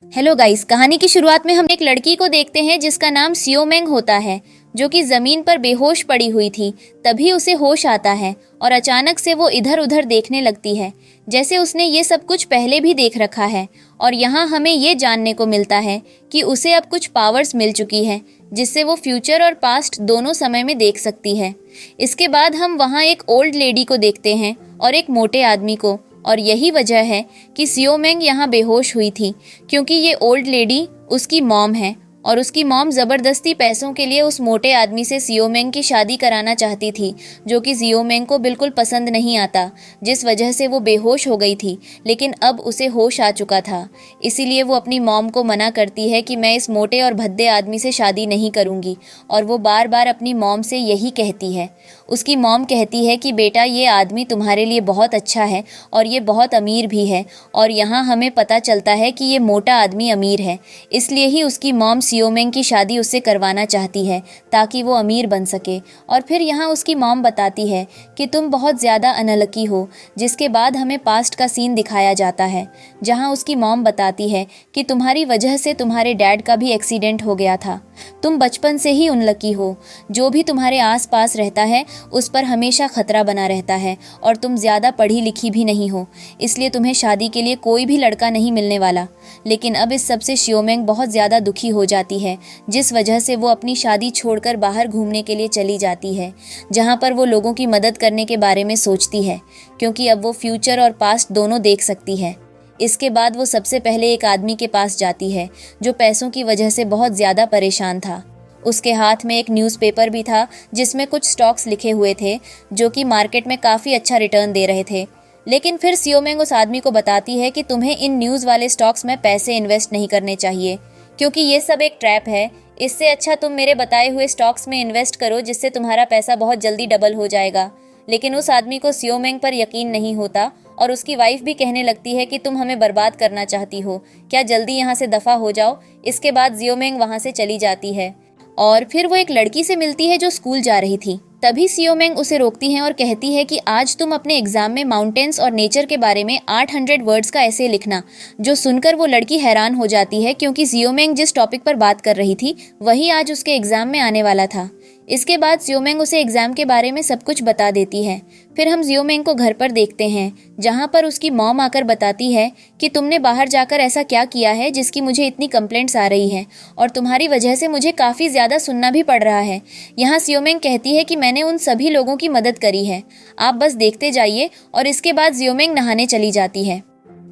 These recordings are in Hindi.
हेलो गाइस, कहानी की शुरुआत में हम एक लड़की को देखते हैं जिसका नाम सियोमेंग होता है, जो कि जमीन पर बेहोश पड़ी हुई थी। तभी उसे होश आता है और अचानक से वो इधर उधर देखने लगती है, जैसे उसने ये सब कुछ पहले भी देख रखा है। और यहाँ हमें ये जानने को मिलता है कि उसे अब कुछ पावर्स मिल चुकी है, जिससे वो फ्यूचर और पास्ट दोनों समय में देख सकती है। इसके बाद हम वहाँ एक ओल्ड लेडी को देखते हैं और एक मोटे आदमी को, और यही वजह है कि सियोमेंग यहाँ बेहोश हुई थी, क्योंकि ये ओल्ड लेडी उसकी मॉम है और उसकी मॉम ज़बरदस्ती पैसों के लिए उस मोटे आदमी से सियोमेंग की शादी कराना चाहती थी, जो कि सियोमेंग को बिल्कुल पसंद नहीं आता, जिस वजह से वो बेहोश हो गई थी। लेकिन अब उसे होश आ चुका था, इसीलिए वो अपनी मॉम को मना करती है कि मैं इस मोटे और भद्दे आदमी से शादी नहीं करूँगी, और वो बार बार अपनी मॉम से यही कहती है। उसकी मॉम कहती है कि बेटा, ये आदमी तुम्हारे लिए बहुत अच्छा है और ये बहुत अमीर भी है, और यहाँ हमें पता चलता है कि ये मोटा आदमी अमीर है, इसलिए ही उसकी मॉम सियोमेंग की शादी उससे करवाना चाहती है ताकि वो अमीर बन सके। और फिर यहाँ उसकी मॉम बताती है कि तुम बहुत ज़्यादा अनलकी हो, जिसके बाद हमें पास्ट का सीन दिखाया जाता है, जहाँ उसकी मॉम बताती है कि तुम्हारी वजह से तुम्हारे डैड का भी एक्सीडेंट हो गया था। तुम बचपन से ही अनलकी हो, जो भी तुम्हारे आस पास रहता है उस पर हमेशा खतरा बना रहता है, और तुम ज़्यादा पढ़ी लिखी भी नहीं हो, इसलिए तुम्हें शादी के लिए कोई भी लड़का नहीं मिलने वाला। लेकिन अब इस सब से सियोमेंग बहुत ज़्यादा दुखी हो जाती है, जिस वजह से वो अपनी शादी छोड़कर बाहर घूमने के लिए चली जाती है, जहाँ पर वो लोगों की मदद करने के बारे में सोचती है, क्योंकि अब वो फ्यूचर और पास्ट दोनों देख सकती है। इसके बाद वो सबसे पहले एक आदमी के पास जाती है, जो पैसों की वजह से बहुत ज़्यादा परेशान था। उसके हाथ में एक न्यूज़पेपर भी था जिसमें कुछ स्टॉक्स लिखे हुए थे, जो कि मार्केट में काफ़ी अच्छा रिटर्न दे रहे थे। लेकिन फिर सियोमेंग उस आदमी को बताती है कि तुम्हें इन न्यूज़ वाले स्टॉक्स में पैसे इन्वेस्ट नहीं करने चाहिए, क्योंकि ये सब एक ट्रैप है। इससे अच्छा तुम मेरे बताए हुए स्टॉक्स में इन्वेस्ट करो, जिससे तुम्हारा पैसा बहुत जल्दी डबल हो जाएगा। लेकिन उस आदमी को सियोमेंग पर यकीन नहीं होता, और उसकी वाइफ भी कहने लगती है कि तुम हमें बर्बाद करना चाहती हो, क्या जल्दी यहाँ से दफ़ा हो जाओ। इसके बाद सियोमेंग वहाँ से चली जाती है, और फिर वो एक लड़की से मिलती है जो स्कूल जा रही थी। तभी सियोमेंग उसे रोकती है और कहती है कि आज तुम अपने एग्जाम में माउंटेन्स और नेचर के बारे में 800 वर्ड्स का ऐसे लिखना। जो सुनकर वो लड़की हैरान हो जाती है, क्योंकि सियोमेंग जिस टॉपिक पर बात कर रही थी वही आज उसके एग्जाम में आने वाला था। इसके बाद सियोमेंग उसे एग्जाम के बारे में सब कुछ बता देती है। फिर हम सियोमेंग को घर पर देखते हैं, जहाँ पर उसकी मॉम आकर बताती है कि तुमने बाहर जाकर ऐसा क्या किया है जिसकी मुझे इतनी कंप्लेंट्स आ रही हैं, और तुम्हारी वजह से मुझे काफ़ी ज़्यादा सुनना भी पड़ रहा है। यहाँ सियोमेंग कहती है कि मैंने उन सभी लोगों की मदद करी है, आप बस देखते जाइए। और इसके बाद सियोमेंग नहाने चली जाती है।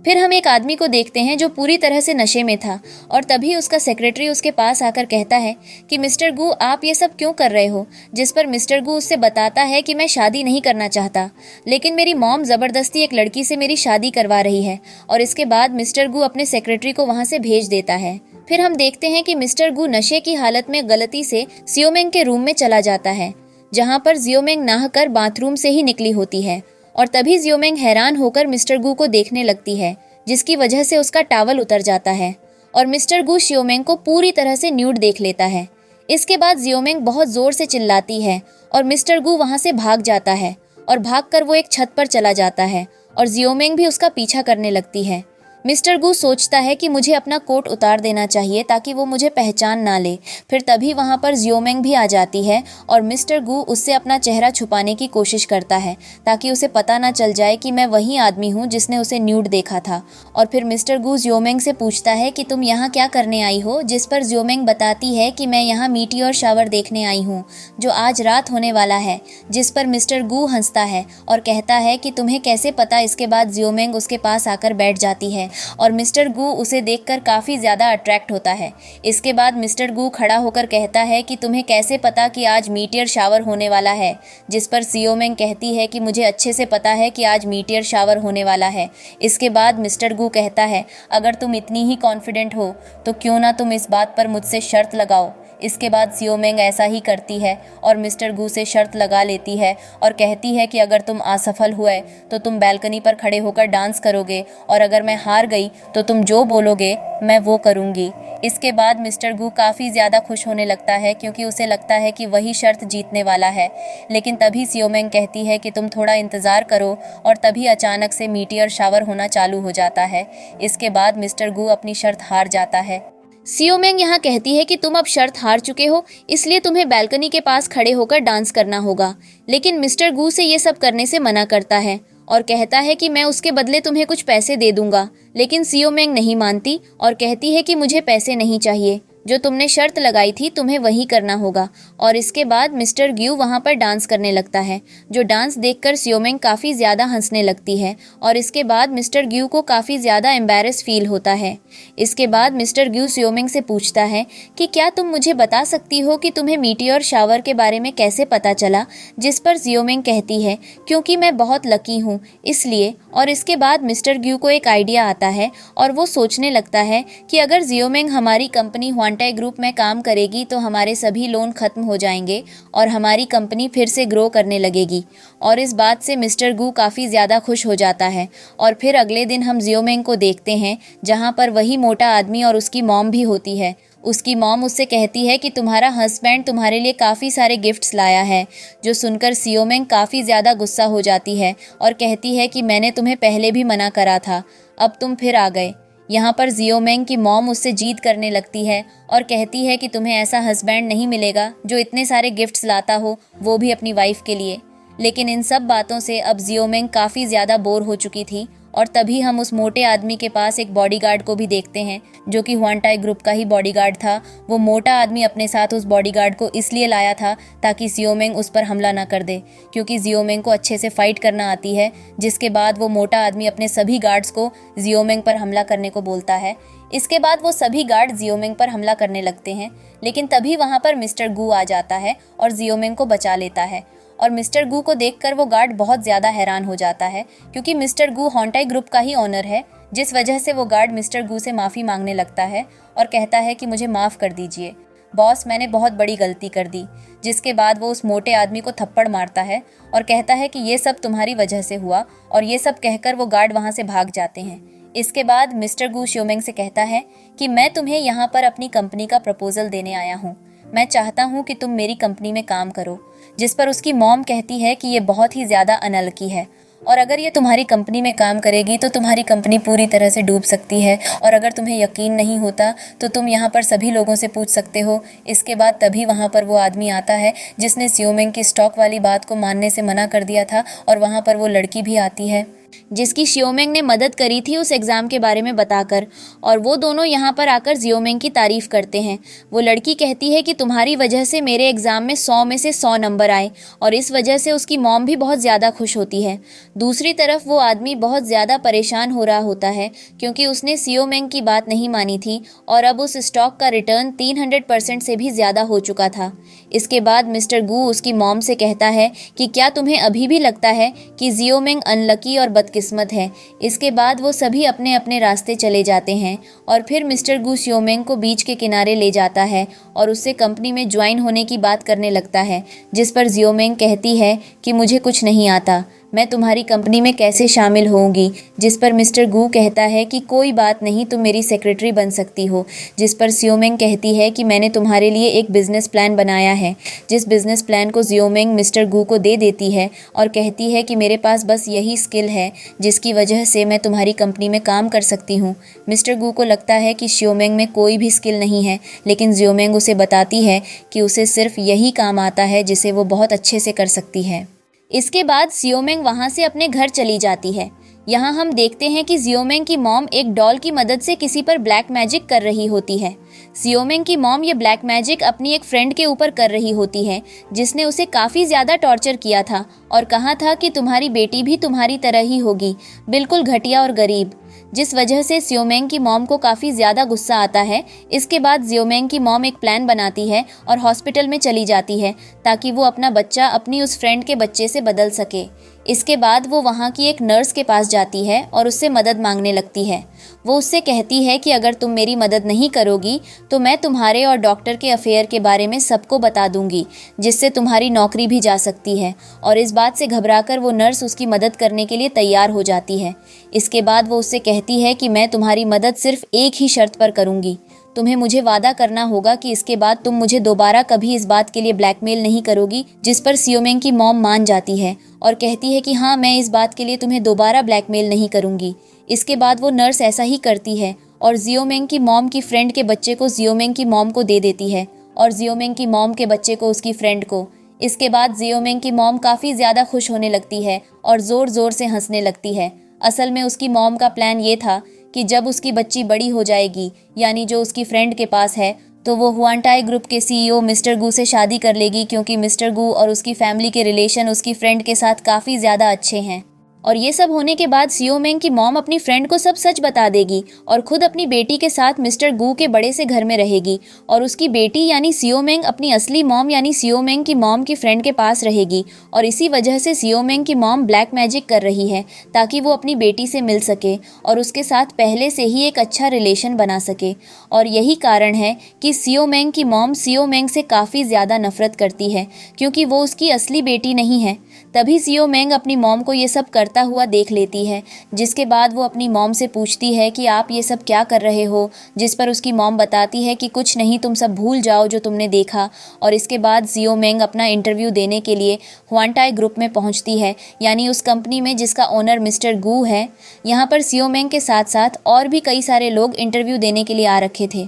फिर हम एक आदमी को देखते हैं जो पूरी तरह से नशे में था, और तभी उसका सेक्रेटरी उसके पास आकर कहता है कि मिस्टर गू, आप ये सब क्यों कर रहे हो। जिस पर मिस्टर गू उससे बताता है कि मैं शादी नहीं करना चाहता, लेकिन मेरी मॉम ज़बरदस्ती एक लड़की से मेरी शादी करवा रही है। और इसके बाद मिस्टर गू अपने सेक्रेटरी को वहाँ से भेज देता है। फिर हम देखते हैं कि मिस्टर गू नशे की हालत में गलती से सियोमेंग के रूम में चला जाता है, जहाँ पर सियोमेंग नहाकर बाथरूम से ही निकली होती है। और तभी सियोमेंग हैरान होकर मिस्टर गू को देखने लगती है, जिसकी वजह से उसका टावल उतर जाता है, और मिस्टर गू सियोमेंग को पूरी तरह से न्यूड देख लेता है। इसके बाद सियोमेंग बहुत जोर से चिल्लाती है, और मिस्टर गू वहां से भाग जाता है, और भागकर वो एक छत पर चला जाता है, और सियोमेंग भी उसका पीछा करने लगती है। मिस्टर गू सोचता है कि मुझे अपना कोट उतार देना चाहिए ताकि वो मुझे पहचान ना ले। फिर तभी वहाँ पर सियोमेंग भी आ जाती है, और मिस्टर गू उससे अपना चेहरा छुपाने की कोशिश करता है ताकि उसे पता ना चल जाए कि मैं वही आदमी हूँ जिसने उसे न्यूड देखा था। और फिर मिस्टर गू सियोमेंग से पूछता है कि तुम यहाँ क्या करने आई हो, जिस पर सियोमेंग बताती है कि मैं यहाँ मीटियोर शावर देखने आई हूँ, जो आज रात होने वाला है। जिस पर मिस्टर गू हंसता है और कहता है कि तुम्हें कैसे पता। इसके बाद सियोमेंग उसके पास आकर बैठ जाती है, और मिस्टर गू उसे देखकर काफ़ी ज़्यादा अट्रैक्ट होता है। इसके बाद मिस्टर गू खड़ा होकर कहता है कि तुम्हें कैसे पता कि आज मीटियर शावर होने वाला है। जिस पर सियोमेंग कहती है कि मुझे अच्छे से पता है कि आज मीटियर शावर होने वाला है। इसके बाद मिस्टर गू कहता है, अगर तुम इतनी ही कॉन्फिडेंट हो तो क्यों ना तुम इस बात पर मुझसे शर्त लगाओ। इसके बाद सियोमेंग ऐसा ही करती है और मिस्टर गू से शर्त लगा लेती है, और कहती है कि अगर तुम असफल हुए तो तुम बैल्कनी पर खड़े होकर डांस करोगे, और अगर मैं हार गई तो तुम जो बोलोगे मैं वो करूँगी। इसके बाद मिस्टर गू काफ़ी ज़्यादा खुश होने लगता है क्योंकि उसे लगता है कि वही शर्त जीतने वाला है। लेकिन तभी सियोमेंग कहती है कि तुम थोड़ा इंतज़ार करो, और तभी अचानक से मीटियर शावर होना चालू हो जाता है। इसके बाद मिस्टर गू अपनी शर्त हार जाता है। सियोमेंग यहाँ कहती है कि तुम अब शर्त हार चुके हो, इसलिए तुम्हें बैल्कनी के पास खड़े होकर डांस करना होगा। लेकिन मिस्टर गू से ये सब करने से मना करता है और कहता है कि मैं उसके बदले तुम्हें कुछ पैसे दे दूंगा। लेकिन सियोमेंग नहीं मानती और कहती है कि मुझे पैसे नहीं चाहिए, जो तुमने शर्त लगाई थी तुम्हें वही करना होगा। और इसके बाद मिस्टर ग्यू वहाँ पर डांस करने लगता है, जो डांस देखकर सियोमेंग काफ़ी ज़्यादा हंसने लगती है। और इसके बाद मिस्टर ग्यू को काफ़ी ज़्यादा एम्बैरस फील होता है। इसके बाद मिस्टर ग्यू सियोमेंग से पूछता है कि क्या तुम मुझे बता सकती हो कि तुम्हें मीटियोर शावर के बारे में कैसे पता चला। जिस पर सियोमेंग कहती है क्योंकि मैं बहुत लकी हूँ इसलिए। और इसके बाद मिस्टर ग्यू को एक आइडिया आता है और वो सोचने लगता है कि अगर सियोमेंग हमारी कंपनी ह्वांटाई ग्रुप में काम करेगी तो हमारे सभी लोन खत्म हो जाएंगे और हमारी कंपनी फिर से ग्रो करने लगेगी। और इस बात से मिस्टर गू काफ़ी ज़्यादा खुश हो जाता है। और फिर अगले दिन हम सियोमेंग को देखते हैं जहाँ पर वही मोटा आदमी और उसकी मॉम भी होती है। उसकी मॉम उससे कहती है कि तुम्हारा हस्बैंड तुम्हारे लिए काफ़ी सारे गिफ्ट्स लाया है, जो सुनकर सियोमेंग काफ़ी ज़्यादा गुस्सा हो जाती है और कहती है कि मैंने तुम्हें पहले भी मना करा था, अब तुम फिर आ गए। यहाँ पर सियोमेंग की मॉम उससे जीत करने लगती है और कहती है कि तुम्हें ऐसा हस्बैंड नहीं मिलेगा जो इतने सारे गिफ्ट्स लाता हो, वो भी अपनी वाइफ के लिए। लेकिन इन सब बातों से अब सियोमेंग काफ़ी ज़्यादा बोर हो चुकी थी। और तभी हम उस मोटे आदमी के पास एक बॉडीगार्ड को भी देखते हैं, जो कि ह्वांटाई ग्रुप का ही बॉडीगार्ड था। वो मोटा आदमी अपने साथ उस बॉडीगार्ड को इसलिए लाया था ताकि सियोमेंग उस पर हमला ना कर दे, क्योंकि सियोमेंग को अच्छे से फाइट करना आती है। जिसके बाद वो मोटा आदमी अपने सभी गार्ड्स को सियोमेंग पर हमला करने को बोलता है। इसके बाद वो सभी गार्ड सियोमेंग पर हमला करने लगते हैं, लेकिन तभी वहाँ पर मिस्टर गू आ जाता है और सियोमेंग को बचा लेता है। और मिस्टर गू को देखकर वो गार्ड बहुत ज़्यादा हैरान हो जाता है, क्योंकि मिस्टर गू ह्वांटाई ग्रुप का ही ऑनर है। जिस वजह से वो गार्ड मिस्टर गू से माफ़ी मांगने लगता है और कहता है कि मुझे माफ़ कर दीजिए बॉस, मैंने बहुत बड़ी गलती कर दी। जिसके बाद वो उस मोटे आदमी को थप्पड़ मारता है और कहता है कि ये सब तुम्हारी वजह से हुआ, और ये सब कहकर वो गार्ड वहाँ से भाग जाते हैं। इसके बाद मिस्टर गू सियोमेंग से कहता है कि मैं तुम्हें यहाँ पर अपनी कंपनी का प्रपोजल देने आया हूँ। मैं चाहता हूँ कि तुम मेरी कंपनी में काम करो। जिस पर उसकी मॉम कहती है कि ये बहुत ही ज़्यादा अनलकी है, और अगर ये तुम्हारी कंपनी में काम करेगी तो तुम्हारी कंपनी पूरी तरह से डूब सकती है, और अगर तुम्हें यकीन नहीं होता तो तुम यहाँ पर सभी लोगों से पूछ सकते हो। इसके बाद तभी वहाँ पर वो आदमी आता है जिसने सियोमेंग की स्टॉक वाली बात को मानने से मना कर दिया था, और वहाँ पर वो लड़की भी आती है जिसकी सियोमेंग ने मदद करी थी उस एग्ज़ाम के बारे में बताकर। और वो दोनों यहाँ पर आकर सियोमेंग की तारीफ़ करते हैं। वो लड़की कहती है कि तुम्हारी वजह से मेरे एग्ज़ाम में 100 में से 100 नंबर आए, और इस वजह से उसकी मॉम भी बहुत ज़्यादा खुश होती है। दूसरी तरफ वो आदमी बहुत ज़्यादा परेशान हो रहा होता है, क्योंकि उसने सियोमेंग की बात नहीं मानी थी और अब उस स्टॉक का रिटर्न 300% से भी ज़्यादा हो चुका था। इसके बाद मिस्टर गू उसकी मॉम से कहता है कि क्या तुम्हें अभी भी लगता है कि सियोमेंग अनलकी और बदकिस्मत है। इसके बाद वो सभी अपने अपने रास्ते चले जाते हैं, और फिर मिस्टर गू सियोमेंग को बीच के किनारे ले जाता है और उससे कंपनी में ज्वाइन होने की बात करने लगता है। जिस पर सियोमेंग कहती है कि मुझे कुछ नहीं आता, मैं तुम्हारी कंपनी में कैसे शामिल होऊंगी। जिस पर मिस्टर गू कहता है कि कोई बात नहीं, तुम मेरी सेक्रेटरी बन सकती हो। जिस पर सियोमेंग कहती है कि मैंने तुम्हारे लिए एक बिजनेस प्लान बनाया है। जिस बिजनेस प्लान को सियोमेंग मिस्टर गू को दे देती है और कहती है कि मेरे पास बस यही स्किल है जिसकी वजह से मैं तुम्हारी कंपनी में काम कर सकती हूँ। मिस्टर गू को लगता है कि सियोमेंग में कोई भी स्किल नहीं है, लेकिन सियोमेंग उसे बताती है कि उसे सिर्फ यही काम आता है जिसे वो बहुत अच्छे से कर सकती है। इसके बाद सियोमेंग वहाँ से अपने घर चली जाती है। यहाँ हम देखते हैं कि सियोमेंग की मॉम एक डॉल की मदद से किसी पर ब्लैक मैजिक कर रही होती है। सियोमेंग की मॉम ये ब्लैक मैजिक अपनी एक फ्रेंड के ऊपर कर रही होती है, जिसने उसे काफ़ी ज़्यादा टॉर्चर किया था और कहा था कि तुम्हारी बेटी भी तुम्हारी तरह ही होगी, बिल्कुल घटिया और गरीब। जिस वजह से सियोमेंग की मॉम को काफ़ी ज़्यादा गुस्सा आता है। इसके बाद सियोमेंग की मॉम एक प्लान बनाती है और हॉस्पिटल में चली जाती है ताकि वो अपना बच्चा अपनी उस फ्रेंड के बच्चे से बदल सके। इसके बाद वो वहाँ की एक नर्स के पास जाती है और उससे मदद मांगने लगती है। वो उससे कहती है कि अगर तुम मेरी मदद नहीं करोगी तो मैं तुम्हारे और डॉक्टर के अफेयर के बारे में सबको बता दूंगी, जिससे तुम्हारी नौकरी भी जा सकती है। और इस बात से घबराकर वो नर्स उसकी मदद करने के लिए तैयार हो जाती है। इसके बाद वो उससे कहती है कि मैं तुम्हारी मदद सिर्फ एक ही शर्त पर करूंगी, तुम्हें मुझे वादा करना होगा कि इसके बाद तुम मुझे दोबारा कभी इस बात के लिए ब्लैकमेल नहीं करोगी। जिस पर सियोमेंग की मॉम मान जाती है और कहती है कि हाँ, मैं इस बात के लिए तुम्हें दोबारा ब्लैकमेल नहीं करूंगी। इसके बाद वो नर्स ऐसा ही करती है और जियोमेंग की मॉम की फ्रेंड के बच्चे को जियोमेंग की मॉम को दे देती है और जियोमेंग की मॉम के बच्चे को उसकी फ्रेंड को। इसके बाद जियोमेंग की मॉम काफ़ी ज़्यादा खुश होने लगती है और ज़ोर ज़ोर से हंसने लगती है। असल में उसकी मॉम का प्लान ये था कि जब उसकी बच्ची बड़ी हो जाएगी, यानी जो उसकी फ्रेंड के पास है, तो वो हुआनटाई ग्रुप के सीईओ मिस्टर गू से शादी कर लेगी, क्योंकि मिस्टर गू और उसकी फैमिली के रिलेशन उसकी फ्रेंड के साथ काफ़ी ज़्यादा अच्छे हैं। और ये सब होने के बाद सियोमेंग की मॉम अपनी फ्रेंड को सब सच बता देगी और खुद अपनी बेटी के साथ मिस्टर गू के बड़े से घर में रहेगी और उसकी बेटी यानी सियोमेंग अपनी असली मॉम यानी सियोमेंग की मॉम की फ्रेंड के पास रहेगी। और इसी वजह से सियोमेंग की मॉम ब्लैक मैजिक कर रही है ताकि वो अपनी बेटी से मिल सके और उसके साथ पहले से ही एक अच्छा रिलेशन बना सके। और यही कारण है कि सियोमेंग की मॉम सियोमेंग से काफ़ी ज़्यादा नफरत करती है, क्योंकि वो उसकी असली बेटी नहीं है। तभी सियोमेंग अपनी मॉम को ये सब करता हुआ देख लेती है, जिसके बाद वो अपनी मॉम से पूछती है कि आप ये सब क्या कर रहे हो, जिस पर उसकी मॉम बताती है कि कुछ नहीं, तुम सब भूल जाओ जो तुमने देखा। और इसके बाद सियोमेंग अपना इंटरव्यू देने के लिए हुआनटाई ग्रुप में पहुंचती है, यानी उस कंपनी में जिसका ओनर मिस्टर गू है। यहाँ पर सियोमेंग के साथ साथ और भी कई सारे लोग इंटरव्यू देने के लिए आ रखे थे।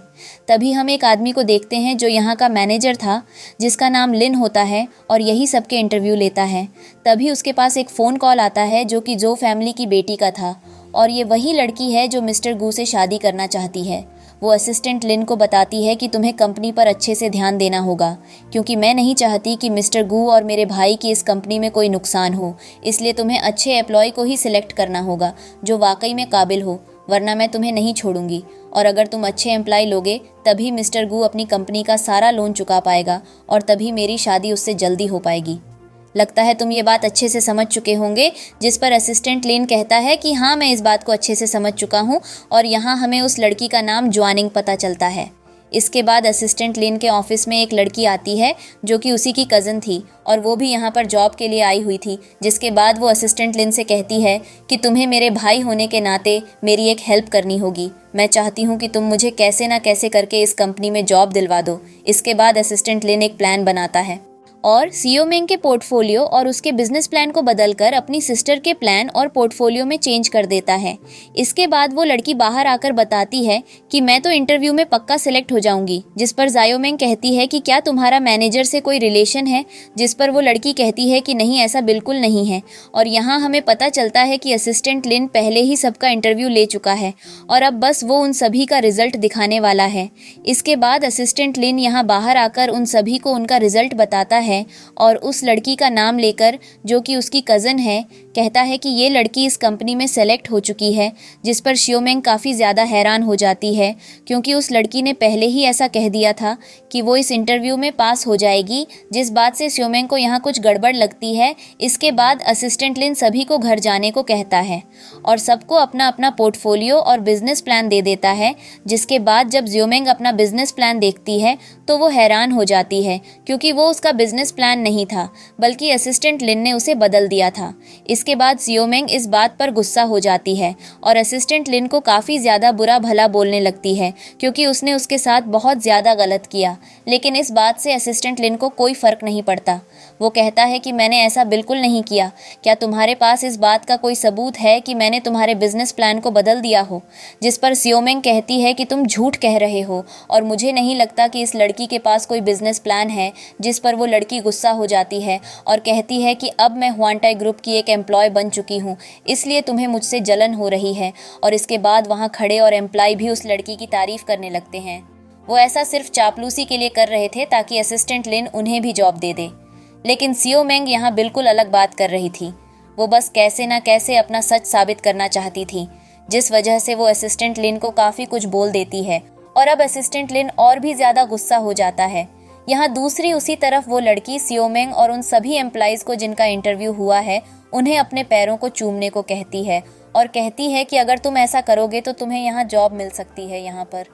तभी हम एक आदमी को देखते हैं जो यहाँ का मैनेजर था, जिसका नाम लिन होता है और यही सबके इंटरव्यू लेता है। तभी उसके पास एक फ़ोन कॉल आता है जो कि जो फैमिली की बेटी का था, और ये वही लड़की है जो मिस्टर गू से शादी करना चाहती है। वो असिस्टेंट लिन को बताती है कि तुम्हें कंपनी पर अच्छे से ध्यान देना होगा, क्योंकि मैं नहीं चाहती कि मिस्टर गू और मेरे भाई की इस कंपनी में कोई नुकसान हो, इसलिए तुम्हें अच्छे एम्प्लॉय को ही सिलेक्ट करना होगा जो वाकई में काबिल हो, वरना मैं तुम्हें नहीं छोड़ूंगी। और अगर तुम अच्छे एम्प्लॉय लोगे तभी मिस्टर गू अपनी कंपनी का सारा लोन चुका पाएगा और तभी मेरी शादी उससे जल्दी हो पाएगी। लगता है तुम ये बात अच्छे से समझ चुके होंगे। जिस पर असिस्टेंट लिन कहता है कि हाँ, मैं इस बात को अच्छे से समझ चुका हूँ। और यहाँ हमें उस लड़की का नाम ज्वानिंग पता चलता है। इसके बाद असिस्टेंट लिन के ऑफिस में एक लड़की आती है जो कि उसी की कज़न थी और वो भी यहाँ पर जॉब के लिए आई हुई थी। जिसके बाद वो असिस्टेंट लिन से कहती है कि तुम्हें मेरे भाई होने के नाते मेरी एक हेल्प करनी होगी। मैं चाहती हूँ कि तुम मुझे कैसे ना कैसे करके इस कंपनी में जॉब दिलवा दो। इसके बाद असिस्टेंट लिन एक प्लान बनाता है और सियोमेंग के पोर्टफोलियो और उसके बिजनेस प्लान को बदलकर अपनी सिस्टर के प्लान और पोर्टफोलियो में चेंज कर देता है। इसके बाद वो लड़की बाहर आकर बताती है कि मैं तो इंटरव्यू में पक्का सिलेक्ट हो जाऊंगी। जिस पर जियोमेंग कहती है कि क्या तुम्हारा मैनेजर से कोई रिलेशन है, जिस पर वो लड़की कहती है कि नहीं, ऐसा बिल्कुल नहीं है। और यहाँ हमें पता चलता है कि असिस्टेंट लिन पहले ही सबका इंटरव्यू ले चुका है और अब बस वो उन सभी का रिजल्ट दिखाने वाला है। इसके बाद असिस्टेंट लिन यहाँ बाहर आकर उन सभी को उनका रिजल्ट बताता है और उस लड़की का नाम लेकर, जो कि उसकी कज़न है, कहता है कि ये लड़की इस कंपनी में सेलेक्ट हो चुकी है। जिस पर सियोमेंग काफ़ी ज़्यादा हैरान हो जाती है, क्योंकि उस लड़की ने पहले ही ऐसा कह दिया था कि वो इस इंटरव्यू में पास हो जाएगी, जिस बात से सियोमेंग को यहाँ कुछ गड़बड़ लगती है। इसके बाद असिस्टेंट लिन सभी को घर जाने को कहता है और सबको अपना अपना पोर्टफोलियो और बिजनेस प्लान दे देता है। जिसके बाद जब सियोमेंग अपना बिजनेस प्लान देखती है तो वो हैरान हो जाती है, क्योंकि वो उसका बिजनेस प्लान नहीं था, बल्कि असिस्टेंट लिन ने उसे बदल दिया था। इसके बाद सियोमेंग इस बात पर गुस्सा हो जाती है और असिस्टेंट लिन को काफ़ी ज़्यादा बुरा भला बोलने लगती है, क्योंकि उसने उसके साथ बहुत ज़्यादा गलत किया। लेकिन इस बात से असिस्टेंट लिन को कोई फ़र्क नहीं पड़ता। वो कहता है कि मैंने ऐसा बिल्कुल नहीं किया। क्या तुम्हारे पास इस बात का कोई सबूत है कि मैंने तुम्हारे बिजनेस प्लान को बदल दिया हो? जिस पर सियोमेंग कहती है कि तुम झूठ कह रहे हो और मुझे नहीं लगता कि इस लड़की के पास कोई बिजनेस प्लान है। जिस पर वो लड़की गुस्सा हो जाती है और कहती है कि अब मैं हुआनटाई ग्रुप की एक एम्प्लॉय बन चुकी हूँ, इसलिए तुम्हें मुझसे जलन हो रही है। और इसके बाद वहाँ खड़े और एम्प्लॉय भी उस लड़की की तारीफ करने लगते हैं। वो ऐसा सिर्फ चापलूसी के लिए कर रहे थे ताकि असिस्टेंट लिन उन्हें भी जॉब दे दे। लेकिन सियोमेंग यहाँ बिल्कुल अलग बात कर रही थी। वो बस कैसे ना कैसे अपना सच साबित करना चाहती थी, जिस वजह से वो असिस्टेंट लिन को काफ़ी कुछ बोल देती है और अब असिस्टेंट लिन और भी ज़्यादा गुस्सा हो जाता है। यहाँ दूसरी उसी तरफ वो लड़की सियोमेंग और उन सभी एम्प्लॉयज़ को जिनका इंटरव्यू हुआ है, उन्हें अपने पैरों को चूमने को कहती है और कहती है कि अगर तुम ऐसा करोगे तो तुम्हें यहाँ जॉब मिल सकती है। यहाँ पर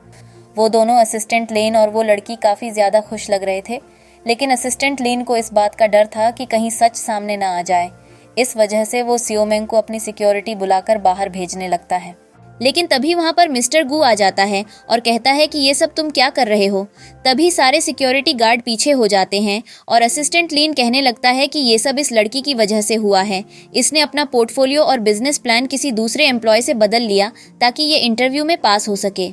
वो दोनों असिस्टेंट लिन और वो लड़की काफ़ी ज़्यादा खुश लग रहे थे, लेकिन असिस्टेंट लिन को इस बात का डर था कि कहीं सच सामने ना आ जाए। इस वजह से वो सियोमेंग को अपनी सिक्योरिटी बुलाकर बाहर भेजने लगता है। लेकिन तभी वहाँ पर मिस्टर गू आ जाता है और कहता है कि ये सब तुम क्या कर रहे हो। तभी सारे सिक्योरिटी गार्ड पीछे हो जाते हैं और असिस्टेंट लीन कहने लगता है कि ये सब इस लड़की की वजह से हुआ है। इसने अपना पोर्टफोलियो और बिजनेस प्लान किसी दूसरे एम्प्लॉय से बदल लिया ताकि ये इंटरव्यू में पास हो सके।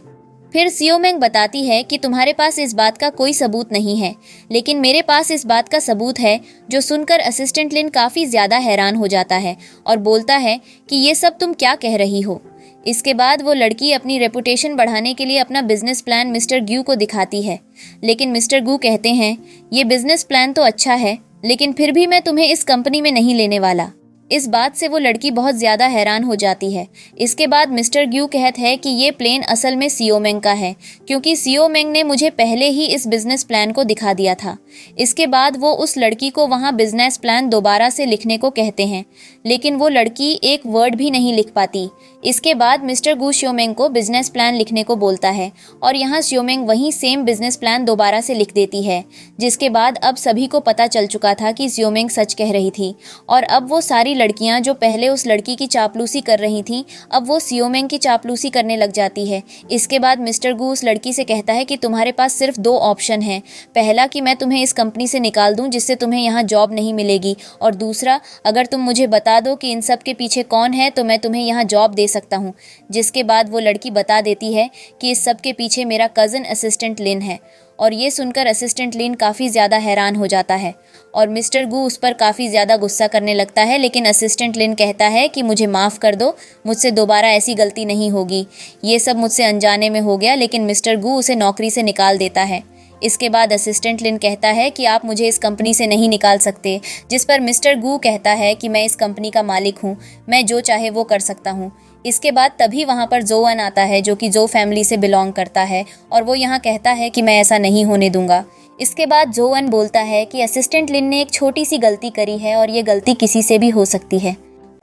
फिर सियो मेंग बताती है कि तुम्हारे पास इस बात का कोई सबूत नहीं है, लेकिन मेरे पास इस बात का सबूत है, जो सुनकर असिस्टेंट लिन काफ़ी ज़्यादा हैरान हो जाता है और बोलता है कि ये सब तुम क्या कह रही हो। इसके बाद वो लड़की अपनी रेपुटेशन बढ़ाने के लिए अपना बिजनेस प्लान मिस्टर ग्यू को दिखाती है, लेकिन मिस्टर गू कहते हैं ये बिजनेस प्लान तो अच्छा है, लेकिन फिर भी मैं तुम्हें इस कंपनी में नहीं लेने वाला। इस बात से वो लड़की बहुत ज़्यादा हैरान हो जाती है। इसके बाद मिस्टर ग्यू कहते हैं कि ये प्लेन असल में सियो मेंग का है, क्योंकि सियो मेंग ने मुझे पहले ही इस बिजनेस प्लान को दिखा दिया था। इसके बाद वो उस लड़की को वहाँ बिजनेस प्लान दोबारा से लिखने को कहते हैं, लेकिन वो लड़की एक वर्ड भी नहीं लिख पाती। इसके बाद मिस्टर गू सियो मेंग को बिजनेस प्लान लिखने को बोलता है और यहाँ सियो मेंग वही सेम बिजनेस प्लान दोबारा से लिख देती है, जिसके बाद अब सभी को पता चल चुका था कि सियो मेंग सच कह रही थी और अब वो सारी लड़कियां जो पहले उस लड़की की चापलूसी कर रही थीं, अब वो सियो मेंग की चापलूसी करने लग जाती है। इसके बाद मिस्टर गू उस लड़की से कहता है कि तुम्हारे पास सिर्फ 2 ऑप्शन हैं। पहला कि मैं तुम्हें इस कंपनी से निकाल दूं जिससे तुम्हें यहाँ जॉब नहीं मिलेगी, और दूसरा अगर तुम मुझे बता दो कि इन सब के पीछे कौन है तो मैं तुम्हें यहाँ जॉब दे सकता हूँ। जिसके बाद वो लड़की बता देती है कि इस सब के पीछे मेरा कज़न असिस्टेंट लिन है, और ये सुनकर असिस्टेंट लिन काफ़ी ज़्यादा हैरान हो जाता है और मिस्टर गू उस पर काफ़ी ज़्यादा गुस्सा करने लगता है। लेकिन असिस्टेंट लिन कहता है कि मुझे माफ़ कर दो, मुझसे दोबारा ऐसी गलती नहीं होगी, ये सब मुझसे अनजाने में हो गया। लेकिन मिस्टर गू उसे नौकरी से निकाल देता है। इसके बाद असिस्टेंट लिन कहता है कि आप मुझे इस कंपनी से नहीं निकाल सकते, जिस पर मिस्टर गू कहता है कि मैं इस कंपनी का मालिक हूँ, मैं जो चाहे वो कर सकता हूँ। इसके बाद तभी वहाँ पर जोअन आता है जो कि जो फैमिली से बिलोंग करता है, और वो यहाँ कहता है कि मैं ऐसा नहीं होने दूंगा। इसके बाद जोअन बोलता है कि असिस्टेंट लिन ने एक छोटी सी गलती करी है और ये गलती किसी से भी हो सकती है।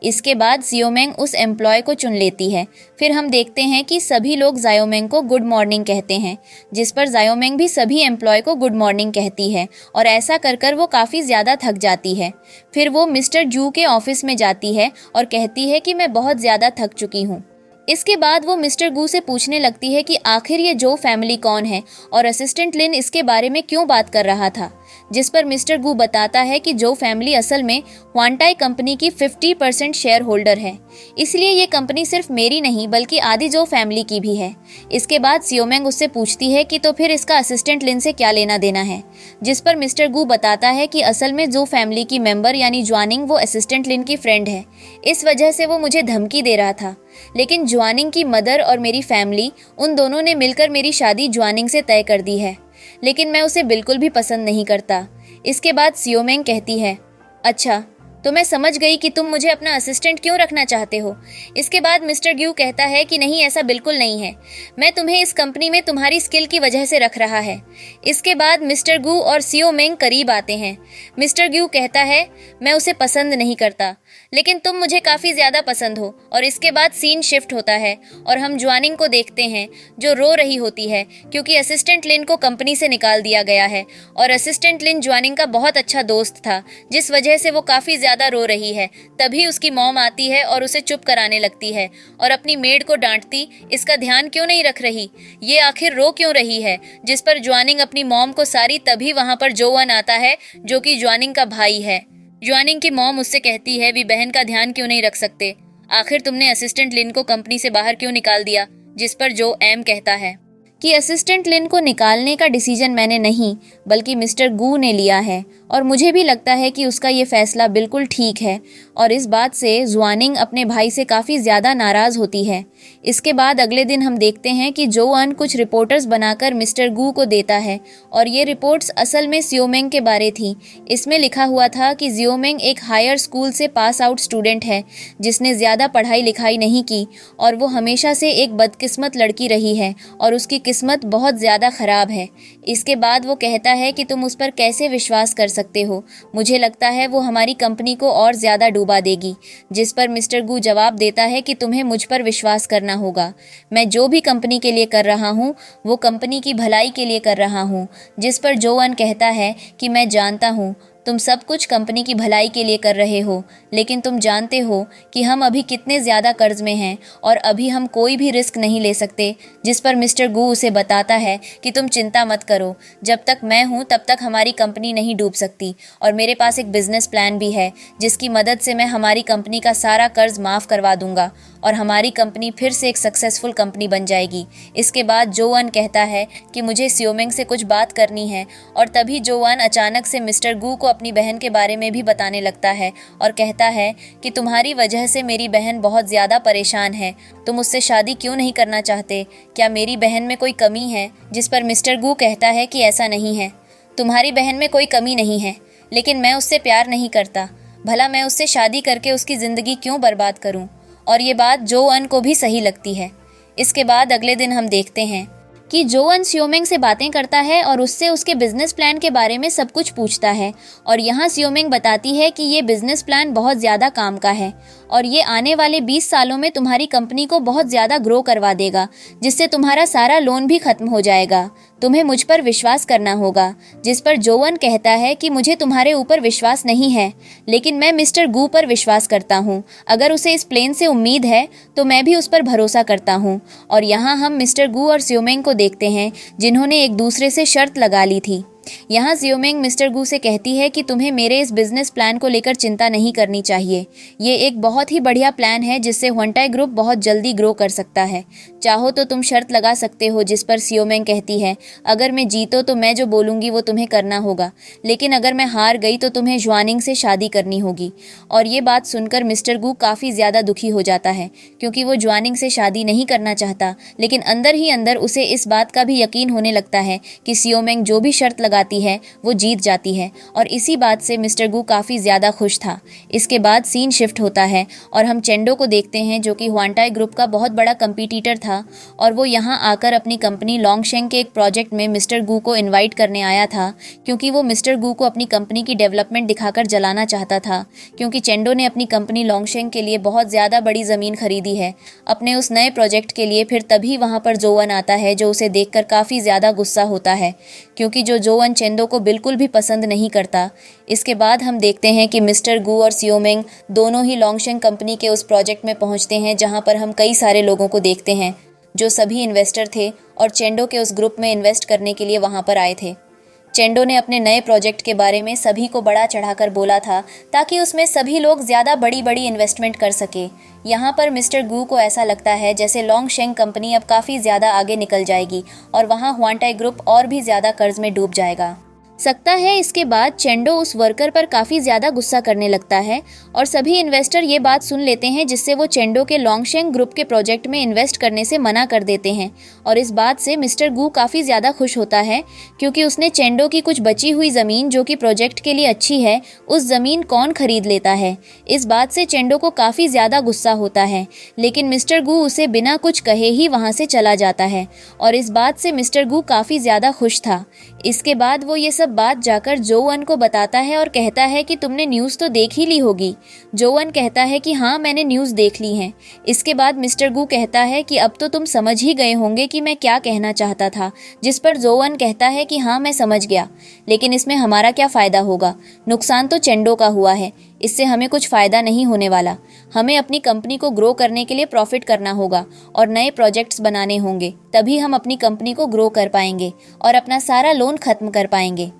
इसके बाद सियो मेंग उस एम्प्लॉय को चुन लेती है। फिर हम देखते हैं कि सभी लोग जायो मेंग को गुड मॉर्निंग कहते हैं, जिस पर जायो मेंग भी सभी एम्प्लॉय को गुड मॉर्निंग कहती है, और ऐसा कर कर वो काफ़ी ज़्यादा थक जाती है। फिर वो मिस्टर जू के ऑफिस में जाती है और कहती है कि मैं बहुत ज़्यादा थक चुकी हूँ। इसके बाद वो मिस्टर गू से पूछने लगती है कि आखिर ये जो फैमिली कौन है और असिस्टेंट लिन इसके बारे में क्यों बात कर रहा था, जिस पर मिस्टर गू बताता है कि जो फैमिली असल में ह्वांटाई कंपनी की 50% शेयर होल्डर है, इसलिए ये कंपनी सिर्फ मेरी नहीं बल्कि आदि जो फैमिली की भी है। इसके बाद सियो मेंग उससे पूछती है कि तो फिर इसका असिस्टेंट लिन से क्या लेना देना है, जिस पर मिस्टर गू बताता है कि असल में जो फैमिली की मेंबर यानी ज्वानिंग वो असिस्टेंट लिन की फ्रेंड है, इस वजह से वो मुझे धमकी दे रहा था। लेकिन ज्वानिंग की मदर और मेरी फैमिली उन दोनों ने मिलकर मेरी शादी ज्वानिंग से तय कर दी है, लेकिन मैं उसे बिल्कुल भी पसंद नहीं करता। इसके बाद सियो मेंग कहती है, अच्छा तो मैं समझ गई कि तुम मुझे अपना असिस्टेंट क्यों रखना चाहते हो। इसके बाद मिस्टर ग्यू कहता है कि नहीं, ऐसा बिल्कुल नहीं है, मैं तुम्हें इस कंपनी में तुम्हारी स्किल की वजह से रख रहा है। इसके बाद मिस्टर गू और सियो मेंग करीब आते हैं। मिस्टर ग्यू कहता है मैं उसे पसंद नहीं करता, लेकिन तुम मुझे काफ़ी ज़्यादा पसंद हो। और इसके बाद सीन शिफ्ट होता है और हम ज्वानिंग को देखते हैं जो रो रही होती है क्योंकि असिस्टेंट लिन को कंपनी से निकाल दिया गया है, और असिस्टेंट लिन ज्वानिंग का बहुत अच्छा दोस्त था, जिस वजह से वो काफ़ी ज़्यादा रो रही है। तभी उसकी मॉम आती है और उसे चुप कराने लगती है और अपनी मेड को डांटती, इसका ध्यान क्यों नहीं रख रही, ये आखिर रो क्यों रही है। जिस पर ज्वानिंग अपनी मॉम को सारी, तभी वहाँ पर जोअन आता है जो कि ज्वानिंग का भाई है। ज्वानिंग की मॉम उससे कहती है वी बहन का ध्यान क्यों नहीं रख सकते, आखिर तुमने असिस्टेंट लिन को कंपनी से बाहर क्यों निकाल दिया। जिस पर जो एम कहता है कि असिस्टेंट लिन को निकालने का डिसीजन मैंने नहीं बल्कि मिस्टर गू ने लिया है, और मुझे भी लगता है कि उसका ये फैसला बिल्कुल ठीक है। और इस बात से ज्वानिंग अपने भाई से काफ़ी ज़्यादा नाराज़ होती है। इसके बाद अगले दिन हम देखते हैं कि जोअन कुछ रिपोर्टर्स बनाकर मिस्टर गू को देता है, और ये रिपोर्ट्स असल में सियो मेंग के बारे थी। इसमें लिखा हुआ था कि सियो मेंग एक हायर स्कूल से पास आउट स्टूडेंट है जिसने ज़्यादा पढ़ाई लिखाई नहीं की, और वो हमेशा से एक बदकिस्मत लड़की रही है और उसकी किस्मत बहुत ज़्यादा ख़राब है। इसके बाद वो कहता है कि तुम उस पर कैसे विश्वास कर सकते हो, मुझे लगता है वो हमारी कंपनी को और ज़्यादा डूबा देगी। जिस पर मिस्टर गू जवाब देता है कि तुम्हें मुझ पर विश्वास करना होगा, मैं जो भी कंपनी के लिए कर रहा हूँ वो कंपनी की भलाई के लिए कर रहा हूँ। जिस पर जोअन कहता है कि मैं जानता हूँ, तुम सब कुछ कंपनी की भलाई के लिए कर रहे हो, लेकिन तुम जानते हो कि हम अभी कितने ज़्यादा कर्ज में हैं और अभी हम कोई भी रिस्क नहीं ले सकते। जिस पर मिस्टर गू उसे बताता है कि तुम चिंता मत करो, जब तक मैं हूँ तब तक हमारी कंपनी नहीं डूब सकती और मेरे पास एक बिजनेस प्लान भी है जिसकी मदद से मैं हमारी कंपनी का सारा कर्ज माफ़ करवा दूंगा और हमारी कंपनी फिर से एक सक्सेसफुल कंपनी बन जाएगी। इसके बाद जोवन कहता है कि मुझे सियोमेंग से कुछ बात करनी है और तभी जोवन अचानक से मिस्टर गू को अपनी बहन के बारे में भी बताने लगता है और कहता है कि तुम्हारी वजह से मेरी बहन बहुत ज़्यादा परेशान है, तुम उससे शादी क्यों नहीं करना चाहते? क्या मेरी बहन में कोई कमी है? जिस पर मिस्टर गू कहता है कि ऐसा नहीं है, तुम्हारी बहन में कोई कमी नहीं है, लेकिन मैं उससे प्यार नहीं करता, भला मैं उससे शादी करके उसकी ज़िंदगी क्यों बर्बाद करूं? और ये बात जोवन को भी सही लगती है। इसके बाद अगले दिन हम देखते हैं कि जोवन सियोमेंग से बातें करता है और उससे उसके बिजनेस प्लान के बारे में सब कुछ पूछता है और यहाँ सियोमेंग बताती है कि ये बिजनेस प्लान बहुत ज़्यादा काम का है और ये आने वाले 20 सालों में तुम्हारी कंपनी को बहुत ज़्यादा ग्रो करवा देगा, जिससे तुम्हारा सारा लोन भी खत्म हो जाएगा। तुम्हें मुझ पर विश्वास करना होगा। जिस पर जोवन कहता है कि मुझे तुम्हारे ऊपर विश्वास नहीं है, लेकिन मैं मिस्टर गू पर विश्वास करता हूँ। अगर उसे इस प्लेन से उम्मीद है तो मैं भी उस पर भरोसा करता हूँ। और यहाँ हम मिस्टर गू और सियोमेंग को देखते हैं जिन्होंने एक दूसरे से शर्त लगा ली थी। यहाँ सियोमेंग मिस्टर गू से कहती है कि तुम्हें मेरे इस बिजनेस प्लान को लेकर चिंता नहीं करनी चाहिए। ये एक बहुत ही बढ़िया प्लान है जिससे ह्वेंटाई ग्रुप बहुत जल्दी ग्रो कर सकता है। चाहो तो तुम शर्त लगा सकते हो। जिस पर सियोमेंग कहती है, अगर मैं जीतो तो मैं जो बोलूँगी वो तुम्हें करना होगा, लेकिन अगर मैं हार गई तो तुम्हें ज्वानिंग से शादी करनी होगी। और ये बात सुनकर मिस्टर गू काफ़ी ज़्यादा दुखी हो जाता है क्योंकि वो ज्वानिंग से शादी नहीं करना चाहता, लेकिन अंदर ही अंदर उसे इस बात का भी यकीन होने लगता है कि सियोमेंग जो भी शर्त लगाती है वो जीत जाती है और इसी बात से मिस्टर गू काफ़ी ज़्यादा खुश था। इसके बाद सीन शिफ्ट होता है और हम चेंडो को देखते हैं जो कि ह्वेंटाई ग्रुप का बहुत बड़ा कंपटीटर था और वो यहाँ आकर अपनी कंपनी लोंगशेंग के एक प्रोजेक्ट में मिस्टर गू को इनवाइट करने आया था क्योंकि वो मिस्टर गू को अपनी कंपनी की डेवलपमेंट दिखाकर जलाना चाहता था, क्योंकि चेंडो ने अपनी कंपनी लोंगशेंग के लिए बहुत ज़्यादा बड़ी ज़मीन खरीदी है अपने उस नए प्रोजेक्ट के लिए। फिर तभी वहाँ पर जोवन आता है जो उसे देखकर काफ़ी ज़्यादा गुस्सा होता है क्योंकि जो जोवन चेंडो को बिल्कुल भी पसंद नहीं करता। इसके बाद हम देखते हैं कि मिस्टर गू और सियोमेंग दोनों ही लोंगशेंग कंपनी के उस प्रोजेक्ट में पहुंचते हैं जहां पर हम कई सारे लोगों को देखते हैं जो सभी इन्वेस्टर थे और चेंडो के उस ग्रुप में इन्वेस्ट करने के लिए वहां पर आए थे। चेंडो ने अपने नए प्रोजेक्ट के बारे में सभी को बड़ा चढ़ाकर बोला था ताकि उसमें सभी लोग ज़्यादा बड़ी बड़ी इन्वेस्टमेंट कर सके। यहाँ पर मिस्टर गू को ऐसा लगता है जैसे लोंगशेंग कंपनी अब काफ़ी ज़्यादा आगे निकल जाएगी और वहाँ ह्वेंटाई ग्रुप और भी ज़्यादा कर्ज में डूब जाएगा। सकता है इसके बाद चेंडो उस वर्कर पर काफ़ी ज़्यादा गुस्सा करने लगता है और सभी इन्वेस्टर ये बात सुन लेते हैं जिससे वो चेंडो के लोंगशेंग ग्रुप के प्रोजेक्ट में इन्वेस्ट करने से मना कर देते हैं। और इस बात से मिस्टर गू काफ़ी ज़्यादा खुश होता है क्योंकि उसने चेंडो की कुछ बची हुई ज़मीन जो कि प्रोजेक्ट के लिए अच्छी है, उस ज़मीन कौन खरीद लेता है। इस बात से चेंडो को काफ़ी ज़्यादा गुस्सा होता है, लेकिन मिस्टर गू उसे बिना कुछ कहे ही वहाँ से चला जाता है और इस बात से मिस्टर गू काफ़ी ज़्यादा खुश था। इसके बाद वो ये सब बात जाकर जोवन को बताता है और कहता है कि तुमने न्यूज़ तो देख ही ली होगी। जोवन कहता है कि हाँ, मैंने न्यूज़ देख ली है। इसके बाद मिस्टर गू कहता है कि अब तो तुम समझ ही गए होंगे कि मैं क्या कहना चाहता था। जिस पर जोवन कहता है कि हाँ, मैं समझ गया, लेकिन इसमें हमारा क्या फ़ायदा होगा, नुकसान तो चेंडो का हुआ है, इससे हमें कुछ फ़ायदा नहीं होने वाला। हमें अपनी कंपनी को ग्रो करने के लिए प्रॉफिट करना होगा और नए प्रोजेक्ट्स बनाने होंगे, तभी हम अपनी कंपनी को ग्रो कर पाएंगे और अपना सारा लोन खत्म कर पाएंगे।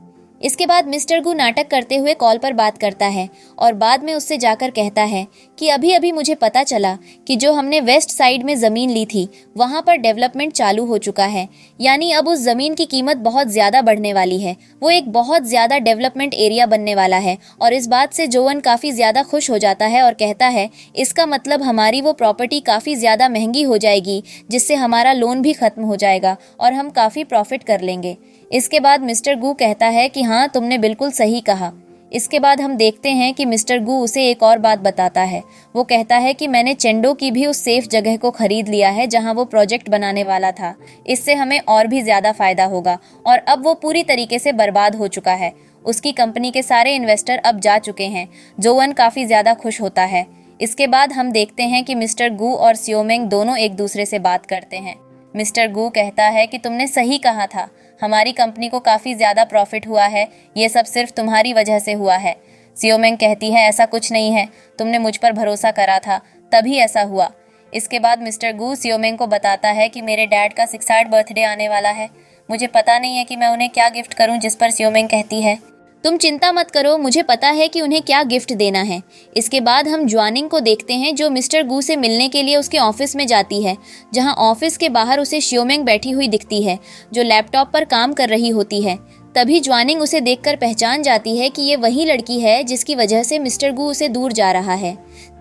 इसके बाद मिस्टर गू नाटक करते हुए कॉल पर बात करता है और बाद में उससे जाकर कहता है कि अभी अभी मुझे पता चला कि जो हमने वेस्ट साइड में ज़मीन ली थी वहाँ पर डेवलपमेंट चालू हो चुका है, यानी अब उस ज़मीन की कीमत बहुत ज़्यादा बढ़ने वाली है। वो एक बहुत ज़्यादा डेवलपमेंट एरिया बनने वाला है और इस बात से जोवन काफ़ी ज़्यादा खुश हो जाता है और कहता है इसका मतलब हमारी वो प्रॉपर्टी काफ़ी ज़्यादा महंगी हो जाएगी, जिससे हमारा लोन भी ख़त्म हो जाएगा और हम काफ़ी प्रॉफिट कर लेंगे। इसके बाद मिस्टर गू कहता है कि हाँ, तुमने बिल्कुल सही कहा। इसके बाद हम देखते हैं कि मिस्टर गू उसे एक और बात बताता है। वो कहता है कि मैंने चेंडो की भी उस सेफ जगह को खरीद लिया है जहां वो प्रोजेक्ट बनाने वाला था। इससे हमें और भी ज़्यादा फ़ायदा होगा और अब वो पूरी तरीके से बर्बाद हो चुका है। उसकी कंपनी के सारे इन्वेस्टर अब जा चुके हैं। जोवन काफ़ी ज़्यादा खुश होता है। इसके बाद हम देखते हैं कि मिस्टर गू और सियोमेंग दोनों एक दूसरे से बात करते हैं। मिस्टर गू कहता है कि तुमने सही कहा था, हमारी कंपनी को काफ़ी ज़्यादा प्रॉफिट हुआ है, ये सब सिर्फ तुम्हारी वजह से हुआ है। सियोमेंग कहती है ऐसा कुछ नहीं है, तुमने मुझ पर भरोसा करा था, तभी ऐसा हुआ। इसके बाद मिस्टर गू सियोमेंग को बताता है कि मेरे डैड का 60 बर्थडे आने वाला है, मुझे पता नहीं है कि मैं उन्हें क्या गिफ्ट करूं। जिस पर सियोमेंग कहती है तुम चिंता मत करो, मुझे पता है कि उन्हें क्या गिफ्ट देना है। इसके बाद हम ज्वानिंग को देखते हैं जो मिस्टर गू से मिलने के लिए उसके ऑफिस में जाती है, जहां ऑफिस के बाहर उसे सियोमेंग बैठी हुई दिखती है जो लैपटॉप पर काम कर रही होती है। तभी ज्वानिंग उसे देखकर पहचान जाती है कि ये वही लड़की है जिसकी वजह से मिस्टर गू उसे दूर जा रहा है।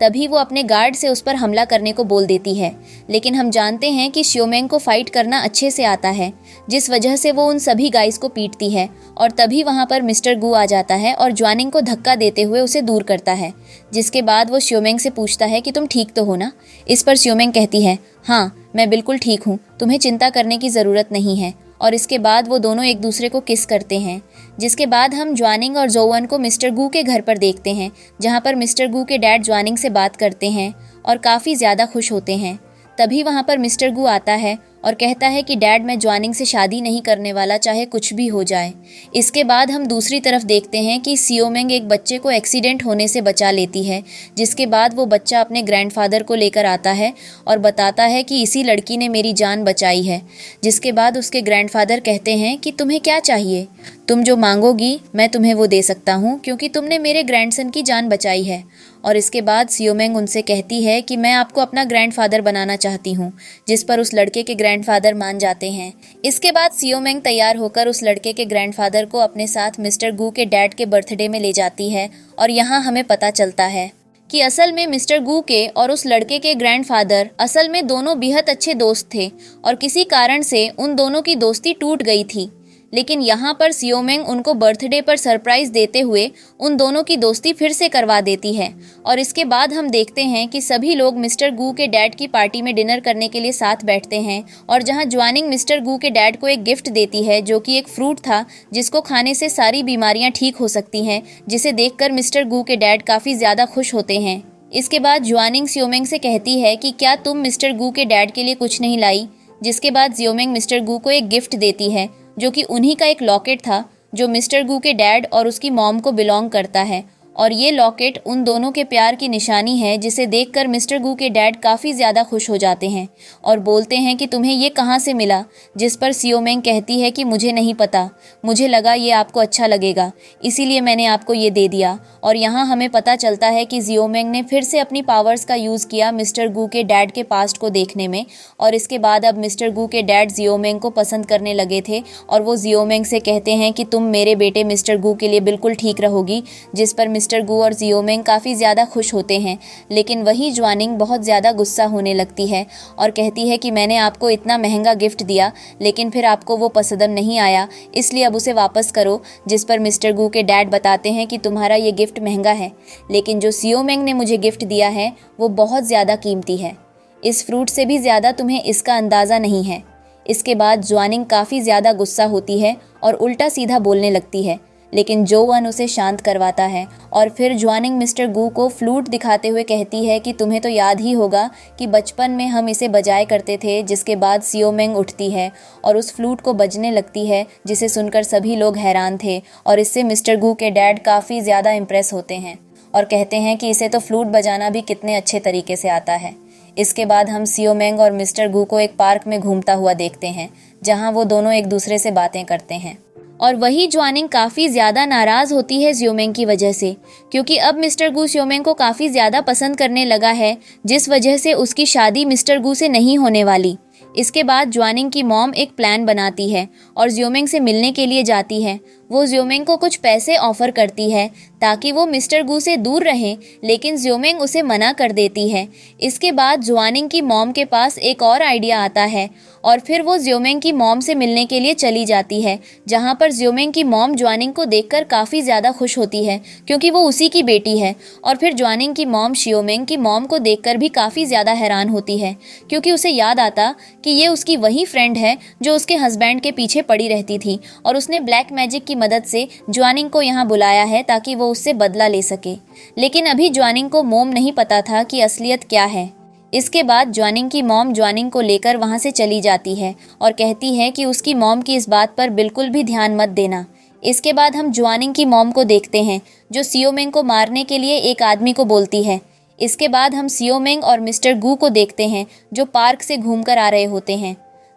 तभी वो अपने गार्ड से उस पर हमला करने को बोल देती है, लेकिन हम जानते हैं कि सियोमेंग को फाइट करना अच्छे से आता है, जिस वजह से वो उन सभी गाइस को पीटती है। और तभी वहाँ पर मिस्टर गू आ जाता है और ज्वानिंग को धक्का देते हुए उसे दूर करता है। जिसके बाद वो सियोमेंग से पूछता है कि तुम ठीक तो हो ना। इस पर सियोमेंग कहती है हाँ, मैं बिल्कुल ठीक हूँ, तुम्हें चिंता करने की ज़रूरत नहीं है। और इसके बाद वो दोनों एक दूसरे को किस करते हैं। जिसके बाद हम ज्वानिंग और जोवन को मिस्टर गू के घर पर देखते हैं, जहाँ पर मिस्टर गू के डैड ज्वानिंग से बात करते हैं और काफ़ी ज़्यादा खुश होते हैं। तभी वहाँ पर मिस्टर गू आता है और कहता है कि डैड, मैं ज्वानिंग से शादी नहीं करने वाला, चाहे कुछ भी हो जाए। इसके बाद हम दूसरी तरफ देखते हैं कि सियोमेंग एक बच्चे को एक्सीडेंट होने से बचा लेती है। जिसके बाद वो बच्चा अपने ग्रैंडफादर को लेकर आता है और बताता है कि इसी लड़की ने मेरी जान बचाई है। जिसके बाद उसके ग्रैंडफादर कहते हैं कि तुम्हें क्या चाहिए, तुम जो मांगोगी मैं तुम्हें वो दे सकता हूँ, क्योंकि तुमने मेरे ग्रैंडसन की जान बचाई है। और इसके बाद सियोमेंग उनसे कहती है कि मैं आपको अपना ग्रैंडफादर बनाना चाहती हूँ, जिस पर उस लड़के के ग्रैंडफादर मान जाते हैं। इसके बाद सियोमेंग तैयार होकर उस लड़के के ग्रैंडफादर को अपने साथ मिस्टर गू के डैड के बर्थडे में ले जाती है। और यहाँ हमें पता चलता है कि असल में मिस्टर गू के और उस लड़के के ग्रैंडफादर असल में दोनों बेहद अच्छे दोस्त थे और किसी कारण से उन दोनों की दोस्ती टूट गई थी। लेकिन यहाँ पर सियोमेंग उनको बर्थडे पर सरप्राइज देते हुए उन दोनों की दोस्ती फिर से करवा देती है। और इसके बाद हम देखते हैं कि सभी लोग मिस्टर गू के डैड की पार्टी में डिनर करने के लिए साथ बैठते हैं, और जहाँ ज्वानिंग मिस्टर गू के डैड को एक गिफ्ट देती है जो कि एक फ्रूट था जिसको खाने से सारी बीमारियाँ ठीक हो सकती हैं, जिसे देखकर मिस्टर गू के डैड काफ़ी ज़्यादा खुश होते हैं। इसके बाद ज्वानिंग सियोमेंग से कहती है कि क्या तुम मिस्टर गू के डैड के लिए कुछ नहीं लाई। जिसके बाद सियोमेंग मिस्टर गू को एक गिफ्ट देती है जो कि उन्हीं का एक लॉकेट था जो मिस्टर गू के डैड और उसकी मॉम को बिलोंग करता है। और ये लॉकेट उन दोनों के प्यार की निशानी है, जिसे देखकर मिस्टर गू के डैड काफ़ी ज़्यादा खुश हो जाते हैं और बोलते हैं कि तुम्हें ये कहाँ से मिला। जिस पर सियोमेंग कहती है कि मुझे नहीं पता, मुझे लगा ये आपको अच्छा लगेगा, इसीलिए मैंने आपको ये दे दिया। और यहाँ हमें पता चलता है कि सियोमेंग ने फिर से अपनी पावर्स का यूज़ किया मिस्टर गू के डैड के पास्ट को देखने में। और इसके बाद अब मिस्टर गू के डैड सियोमेंग को पसंद करने लगे थे और वो सियोमेंग से कहते हैं कि तुम मेरे बेटे मिस्टर गू के लिए बिल्कुल ठीक रहोगी। जिस पर मिस्टर गू और सियोमेंग काफ़ी ज़्यादा खुश होते हैं। लेकिन वही ज्वानिंग बहुत ज़्यादा गुस्सा होने लगती है और कहती है कि मैंने आपको इतना महंगा गिफ्ट दिया लेकिन फिर आपको वो पसंद नहीं आया, इसलिए अब उसे वापस करो। जिस पर मिस्टर गू के डैड बताते हैं कि तुम्हारा ये गिफ्ट महंगा है, लेकिन जो सियोमेंग ने मुझे गिफ्ट दिया है वो बहुत ज़्यादा कीमती है, इस फ्रूट से भी ज़्यादा तुम्हें इसका अंदाज़ा नहीं है। इसके बाद ज्वानिंग काफ़ी ज़्यादा गुस्सा होती है और उल्टा सीधा बोलने लगती है, लेकिन जोवन उसे शांत करवाता है। और फिर ज्वानिंग मिस्टर गू को फ्लूट दिखाते हुए कहती है कि तुम्हें तो याद ही होगा कि बचपन में हम इसे बजाया करते थे। जिसके बाद सियोमेंग उठती है और उस फ्लूट को बजने लगती है, जिसे सुनकर सभी लोग हैरान थे और इससे मिस्टर गू के डैड काफ़ी ज़्यादा इम्प्रेस होते हैं और कहते हैं कि इसे तो फ्लूट बजाना भी कितने अच्छे तरीके से आता है। इसके बाद हम सियोमेंग और मिस्टर गू को एक पार्क में घूमता हुआ देखते हैं, जहाँ वो दोनों एक दूसरे से बातें करते हैं। और वही ज्वानिंग काफ़ी ज़्यादा नाराज़ होती है सियोमेंग की वजह से, क्योंकि अब मिस्टर गू सियोमेंग को काफ़ी ज़्यादा पसंद करने लगा है, जिस वजह से उसकी शादी मिस्टर गू से नहीं होने वाली। इसके बाद ज्वानिंग की मॉम एक प्लान बनाती है और सियोमेंग से मिलने के लिए जाती है। वो सियोमेंग को कुछ पैसे ऑफर करती है ताकि वो मिस्टर गू से दूर रहे, लेकिन सियोमेंग उसे मना कर देती है। इसके बाद ज्वानिंग की मॉम के पास एक और आइडिया आता है और फिर वो सियोमेंग की मॉम से मिलने के लिए चली जाती है, जहाँ पर सियोमेंग की मॉम ज्वानिंग को देखकर काफ़ी ज़्यादा खुश होती है क्योंकि वो उसी की बेटी है। और फिर ज्वानिंग की मॉम सियोमेंग की मॉम को देखकर भी काफ़ी ज़्यादा हैरान होती है, क्योंकि उसे याद आता कि ये उसकी वही फ्रेंड है जो उसके हस्बैंड के पीछे पड़ी रहती थी और उसने ब्लैक मैजिक की मदद से ज्वानिंग को यहाँ बुलाया है ताकि वो उससे बदला ले सके। लेकिन अभी ज्वानिंग को मोम नहीं पता था कि असलियत क्या है। इसके बाद ज्वानिंग की मॉम ज्वानिंग को लेकर वहाँ से चली जाती है और कहती है कि उसकी मॉम की इस बात पर बिल्कुल भी ध्यान मत देना। इसके बाद हम ज्वानिंग की मॉम को देखते हैं जो सियोमेंग को मारने के लिए एक आदमी को बोलती है। इसके बाद हम सियोमेंग और मिस्टर गू को देखते हैं जो पार्क से घूमकर आ रहे होते हैं।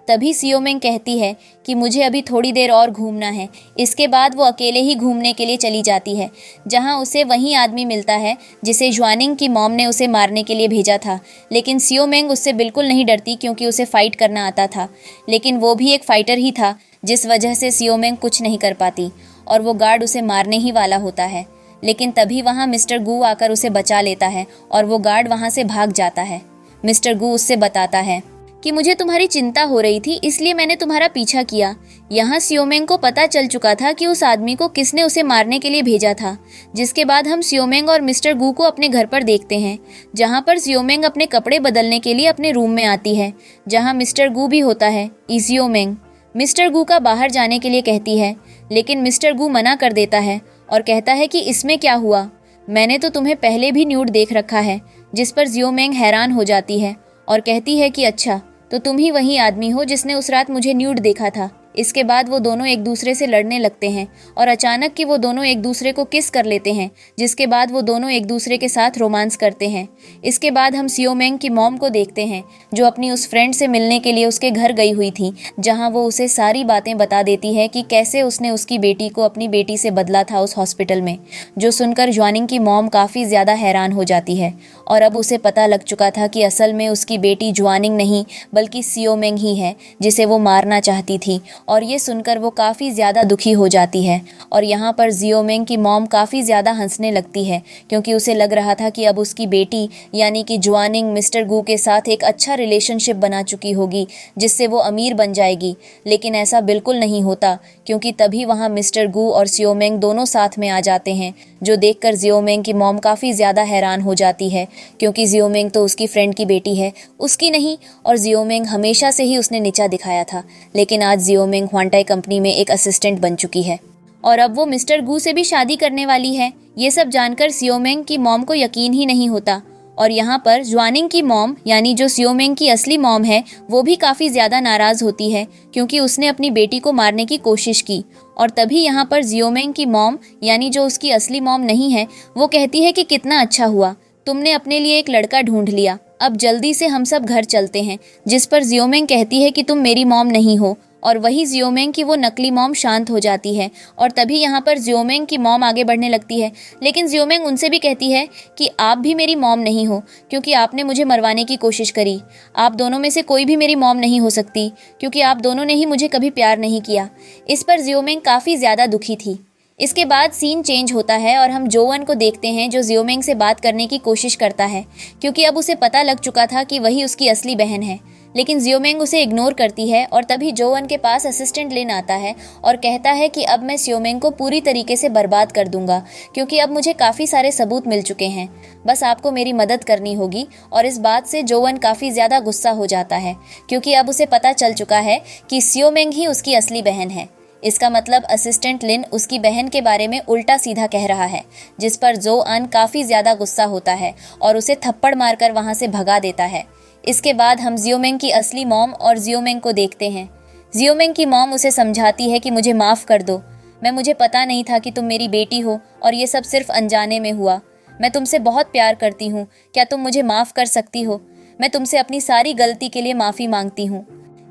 तभी सियोमेंग कहती है कि मुझे अभी थोड़ी देर और घूमना है। इसके बाद वो अकेले ही घूमने के लिए चली जाती है जहां उसे वही आदमी मिलता है जिसे ज्वानिंग की मॉम ने उसे मारने के लिए भेजा था। लेकिन सियोमेंग उससे बिल्कुल नहीं डरती क्योंकि उसे फाइट करना आता था। लेकिन वो भी एक फाइटर ही था जिस वजह से सियोमेंग कुछ नहीं कर पाती और वो गार्ड उसे मारने ही वाला होता है। लेकिन तभी वहाँ मिस्टर गू आकर उसे बचा लेता है और वो गार्ड वहाँ से भाग जाता है। मिस्टर गू उससे बताता है कि मुझे तुम्हारी चिंता हो रही थी इसलिए मैंने तुम्हारा पीछा किया। यहाँ सियोमेंग को पता चल चुका था कि उस आदमी को किसने उसे मारने के लिए भेजा था। जिसके बाद हम सियोमेंग और मिस्टर गू को अपने घर पर देखते हैं जहाँ पर सियोमेंग अपने कपड़े बदलने के लिए अपने रूम में आती है जहाँ मिस्टर गू भी होता है। सियोमेंग मिस्टर गू का बाहर जाने के लिए कहती है लेकिन मिस्टर गू मना कर देता है और कहता है कि इसमें क्या हुआ, मैंने तो तुम्हें पहले भी न्यूड देख रखा है। जिस पर सियोमेंग हैरान हो जाती है और कहती है कि अच्छा तो तुम ही वही आदमी हो जिसने उस रात मुझे न्यूड देखा था। इसके बाद वो दोनों एक दूसरे से लड़ने लगते हैं और अचानक कि वो दोनों एक दूसरे को किस कर लेते हैं जिसके बाद वो दोनों एक दूसरे के साथ रोमांस करते हैं। इसके बाद हम सियोमेंग की मॉम को देखते हैं जो अपनी उस फ्रेंड से मिलने के लिए उसके घर गई हुई थी जहां वो उसे सारी बातें बता देती है कि कैसे उसने उसकी बेटी को अपनी बेटी से बदला था उस हॉस्पिटल में। जो सुनकर ज्वानिंग की मॉम काफ़ी ज़्यादा हैरान हो जाती है और अब उसे पता लग चुका था कि असल में उसकी बेटी ज्वानिंग नहीं बल्कि सियोमेंग ही है जिसे वो मारना चाहती थी। और ये सुनकर वो काफ़ी ज़्यादा दुखी हो जाती है और यहाँ पर सियोमेंग की मॉम काफ़ी ज़्यादा हंसने लगती है क्योंकि उसे लग रहा था कि अब उसकी बेटी यानी कि ज्वानिंग मिस्टर गू के साथ एक अच्छा रिलेशनशिप बना चुकी होगी जिससे वो अमीर बन जाएगी। लेकिन ऐसा बिल्कुल नहीं होता क्योंकि तभी वहाँ मिस्टर गू और सियोमेंग दोनों साथ में आ जाते हैं जो देखकर सियोमेंग की मॉम काफ़ी ज़्यादा हैरान हो जाती है क्योंकि सियोमेंग तो उसकी फ्रेंड की बेटी है, उसकी नहीं। और सियोमेंग हमेशा से ही उसने नीचा दिखाया था लेकिन आज सियोमेंग ह्वांटाई कंपनी में एक असिस्टेंट बन चुकी है और अब वो मिस्टर गू से भी शादी करने वाली है। ये सब जानकर सियोमेंग की मॉम को यकीन ही नहीं होता और यहाँ पर ज्वानिंग की मॉम यानी जो सियोमेंग की असली मॉम है वो भी काफ़ी ज़्यादा नाराज़ होती है क्योंकि उसने अपनी बेटी को मारने की कोशिश की। और तभी यहाँ पर सियोमेंग की मॉम यानी जो उसकी असली मॉम नहीं है वो कहती है कि कितना अच्छा हुआ तुमने अपने लिए एक लड़का ढूंढ लिया, अब जल्दी से हम सब घर चलते हैं। जिस पर सियोमेंग कहती है कि तुम मेरी मॉम नहीं हो और वही सियोमेंग की वो नकली मॉम शांत हो जाती है। और तभी यहाँ पर सियोमेंग की मॉम आगे बढ़ने लगती है लेकिन सियोमेंग उनसे भी कहती है कि आप भी मेरी मॉम नहीं हो क्योंकि आपने मुझे मरवाने की कोशिश करी। आप दोनों में से कोई भी मेरी मॉम नहीं हो सकती क्योंकि आप दोनों ने ही मुझे कभी प्यार नहीं किया। इस पर सियोमेंग काफ़ी ज़्यादा दुखी थी। इसके बाद सीन चेंज होता है और हम जोवन को देखते हैं जो सियोमेंग से बात करने की कोशिश करता है क्योंकि अब उसे पता लग चुका था कि वही उसकी असली बहन है। लेकिन सियोमेंग उसे इग्नोर करती है और तभी जोवन के पास असिस्टेंट लिन आता है और कहता है कि अब मैं सियोमेंग को पूरी तरीके से बर्बाद कर दूंगा क्योंकि अब मुझे काफ़ी सारे सबूत मिल चुके हैं, बस आपको मेरी मदद करनी होगी। और इस बात से जोवन काफ़ी ज़्यादा गुस्सा हो जाता है क्योंकि अब उसे पता चल चुका है कि सियोमेंग ही उसकी असली बहन है। इसका मतलब असिस्टेंट लिन उसकी बहन के बारे में उल्टा सीधा कह रहा है। जिस पर जोअन काफ़ी ज़्यादा गुस्सा होता है और उसे थप्पड़ मारकर वहाँ से भगा देता है। इसके बाद हम सियोमेंग की असली मॉम और सियोमेंग को देखते हैं। सियोमेंग की मॉम उसे समझाती है कि मुझे माफ़ कर दो, मुझे पता नहीं था कि तुम मेरी बेटी हो और ये सब सिर्फ अनजाने में हुआ। मैं तुमसे बहुत प्यार करती हूँ, क्या तुम मुझे माफ़ कर सकती हो? मैं तुमसे अपनी सारी गलती के लिए माफ़ी मांगती हूँ।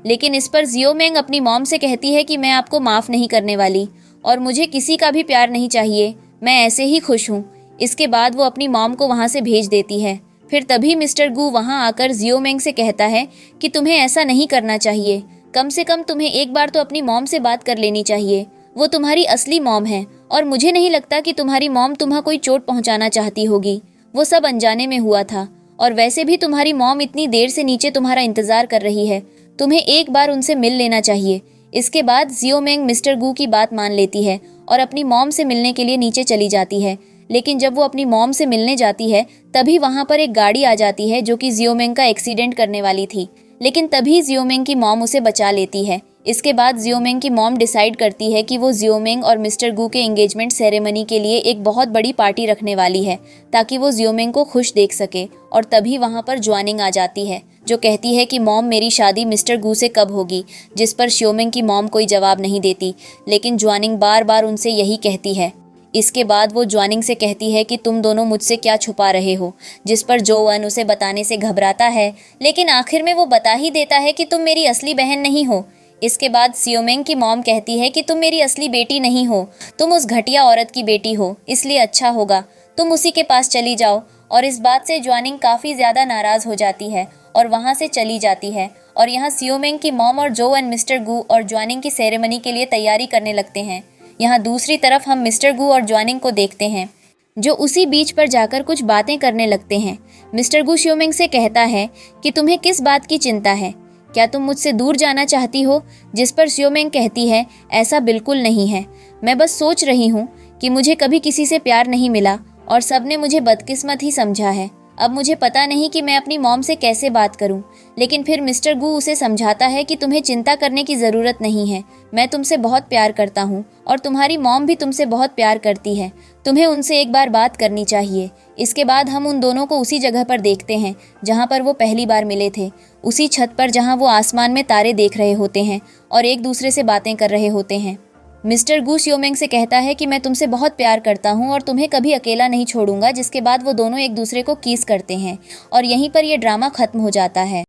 लेकिन इस पर सियोमेंग अपनी मॉम से कहती है कि मैं आपको माफ़ नहीं करने वाली और मुझे किसी का भी प्यार नहीं चाहिए, मैं ऐसे ही खुश हूँ। इसके बाद वो अपनी मॉम को वहाँ से भेज देती है। फिर तभी मिस्टर गू वहाँ आकर सियोमेंग से कहता है कि तुम्हें ऐसा नहीं करना चाहिए, कम से कम तुम्हें एक बार तो अपनी मॉम से बात कर लेनी चाहिए। वो तुम्हारी असली मॉम है और मुझे नहीं लगता कि तुम्हारी मॉम तुम्हें कोई चोट पहुँचाना चाहती होगी। वो सब अनजाने में हुआ था और वैसे भी तुम्हारी मॉम इतनी देर से नीचे तुम्हारा इंतज़ार कर रही है, तुम्हें एक बार उनसे मिल लेना चाहिए। इसके बाद सियोमेंग मिस्टर गू की बात मान लेती है और अपनी मॉम से मिलने के लिए नीचे चली जाती है। लेकिन जब वो अपनी मॉम से मिलने जाती है तभी वहाँ पर एक गाड़ी आ जाती है जो कि सियोमेंग का एक्सीडेंट करने वाली थी। लेकिन तभी सियोमेंग की मॉम उसे बचा लेती है। इसके बाद जियोमेंग की मॉम डिसाइड करती है कि वो जियोमेंग और मिस्टर गू के एंगेजमेंट सेरेमनी के लिए एक बहुत बड़ी पार्टी रखने वाली है ताकि वो जियोमेंग को खुश देख सके। और तभी वहाँ पर ज्वानिंग आ जाती है जो कहती है कि मॉम मेरी शादी मिस्टर गू से कब होगी, जिस पर जियोमेंग की मॉम कोई जवाब नहीं देती, लेकिन ज्वानिंग बार बार उनसे यही कहती है। इसके बाद वो ज्वानिंग से कहती है कि तुम दोनों मुझसे क्या छुपा रहे हो, जिस पर जोवन उसे बताने से घबराता है, लेकिन आखिर में वो बता ही देता है कि तुम मेरी असली बहन नहीं हो। इसके बाद जियोमेंग की मॉम कहती है कि तुम मेरी असली बेटी नहीं हो, तुम उस घटिया औरत की बेटी हो, इसलिए अच्छा होगा तुम उसी के पास चली जाओ। और इस बात से ज्वानिंग काफ़ी ज़्यादा नाराज़ हो जाती है और वहाँ से चली जाती है। और यहाँ जियोमेंग की मॉम और जोवन मिस्टर गू और ज्वानिंग की सेरेमनी के लिए तैयारी करने लगते हैं। यहाँ दूसरी तरफ हम मिस्टर गू और ज्वानिंग को देखते हैं जो उसी बीच पर जाकर कुछ बातें करने लगते हैं। मिस्टर गू जियोमेंग से कहता है कि तुम्हें किस बात की चिंता है, क्या तुम मुझसे दूर जाना चाहती हो, जिस पर जियोमेंग कहती है ऐसा बिल्कुल नहीं है, मैं बस सोच रही हूँ कि मुझे कभी किसी से प्यार नहीं मिला और सबने मुझे बदकिस्मत ही समझा है। अब मुझे पता नहीं कि मैं अपनी मॉम से कैसे बात करूं, लेकिन फिर मिस्टर गू उसे समझाता है कि तुम्हें चिंता करने की ज़रूरत नहीं है, मैं तुमसे बहुत प्यार करता हूं और तुम्हारी मॉम भी तुमसे बहुत प्यार करती है, तुम्हें उनसे एक बार बात करनी चाहिए। इसके बाद हम उन दोनों को उसी जगह पर देखते हैं जहां पर वो पहली बार मिले थे, उसी छत पर जहां वो आसमान में तारे देख रहे होते हैं और एक दूसरे से बातें कर रहे होते हैं। मिस्टर गू जियोमेंग से कहता है कि मैं तुमसे बहुत प्यार करता हूं और तुम्हें कभी अकेला नहीं छोड़ूंगा, जिसके बाद वो दोनों एक दूसरे को किस करते हैं और यहीं पर यह ड्रामा खत्म हो जाता है।